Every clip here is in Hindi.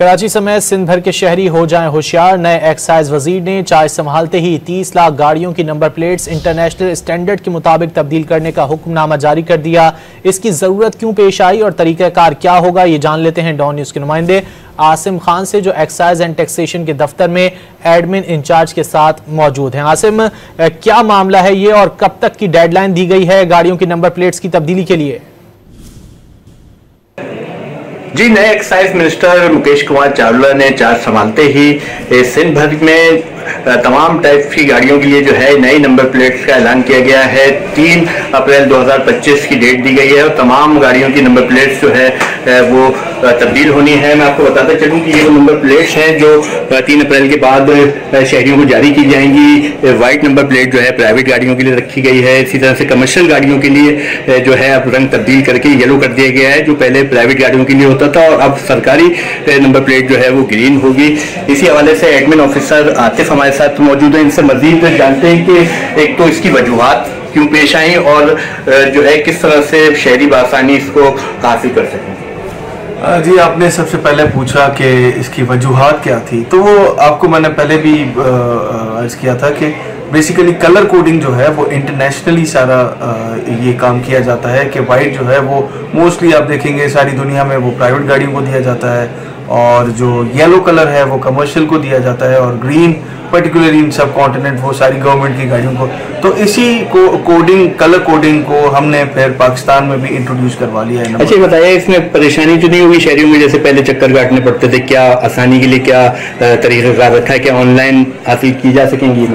कराची समेत सिंध भर के शहरी हो जाएं होशियार। नए एक्साइज वजीर ने चार्ज संभालते ही 30 लाख गाड़ियों की नंबर प्लेट्स इंटरनेशनल स्टैंडर्ड के मुताबिक तब्दील करने का हुक्मनामा जारी कर दिया। इसकी जरूरत क्यों पेश आई और तरीकाकार क्या होगा, ये जान लेते हैं डॉन न्यूज के नुमाइंदे आसिम खान से, जो एक्साइज एंड टैक्सेशन के दफ्तर में एडमिन इंचार्ज के साथ मौजूद हैं। आसिम, क्या मामला है ये और कब तक की डेडलाइन दी गई है गाड़ियों की नंबर प्लेट्स की तब्दीली के लिए? जी, नए एक्साइज मिनिस्टर मुकेश कुमार चावला ने चार्ज संभालते ही सिंध भर में तमाम टाइप की गाड़ियों के लिए जो है नई नंबर प्लेट्स का ऐलान किया गया है। 3 अप्रैल 2025 की डेट दी गई है और तमाम गाड़ियों की नंबर प्लेट्स जो है वो तब्दील होनी है। मैं आपको बताता चलूं कि ये वो नंबर प्लेट्स हैं जो 3 अप्रैल के बाद शहरियों को जारी की जाएंगी। वाइट नंबर प्लेट जो है प्राइवेट गाड़ियों के लिए रखी गई है। इसी तरह से कमर्शियल गाड़ियों के लिए जो है अब रंग तब्दील करके येलो कर दिया गया है, जो पहले प्राइवेट गाड़ियों के लिए होता था, और अब सरकारी नंबर प्लेट जो है वो ग्रीन होगी। इसी हवाले से एडमिन ऑफिसर आतिफ हमारे साथ मौजूद है। इनसे मजीद जानते हैं कि एक तो इसकी वजूहात क्यों पेश आई और जो है किस तरह से शहरी बासानी इसको हासिल कर सकें। जी, आपने सबसे पहले पूछा कि इसकी वजूहात क्या थी, तो वो आपको मैंने पहले भी अर्ज किया था कि बेसिकली कलर कोडिंग जो है वो इंटरनेशनली सारा ये काम किया जाता है कि वाइट जो है वो मोस्टली आप देखेंगे सारी दुनिया में वो प्राइवेट गाड़ियों को दिया जाता है, और जो येलो कलर है वो कमर्शियल को दिया जाता है, और ग्रीन पर्टिकुलरली इन सब कॉन्टिनेंट वो सारी गवर्नमेंट की गाड़ियों को। तो इसी को कोडिंग, कलर कोडिंग को हमने फिर पाकिस्तान में भी इंट्रोड्यूस करवा लिया है। अच्छा, बताइए इसमें परेशानी तो नहीं होगी शहरियों में, जैसे पहले चक्कर काटने पड़ते थे, क्या आसानी के लिए क्या तरीका रखा है, क्या ऑनलाइन हासिल की जा सकेंगी?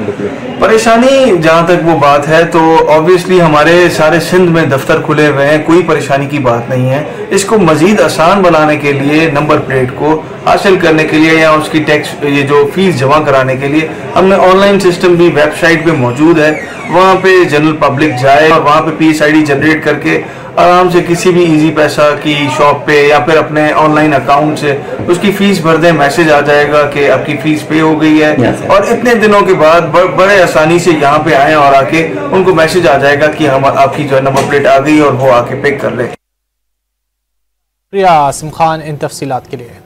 परेशानी जहाँ तक वो बात है तो ऑब्वियसली हमारे सारे सिंध में दफ्तर खुले हुए हैं, कोई परेशानी की बात नहीं है। इसको मजीद आसान बनाने के लिए, नंबर प्लेट को हासिल करने के लिए या उसकी टैक्स ये जो फीस जमा कराने के लिए हमने ऑनलाइन सिस्टम भी वेबसाइट पे मौजूद है। वहाँ पे जनरल पब्लिक जाए और वहाँ पे PSID जनरेट करके आराम से किसी भी इजी पैसा की शॉप पे या फिर अपने ऑनलाइन अकाउंट से उसकी फीस भर दें, मैसेज आ जाएगा कि आपकी फीस पे हो गई है। और इतने दिनों के बाद बड़े आसानी से यहाँ पे आए और आके उनको मैसेज आ जाएगा कि हम आपकी जो नंबर प्लेट आ गई और वो आके पिक कर ले। आसिम खान इन तफसीलात के लिए।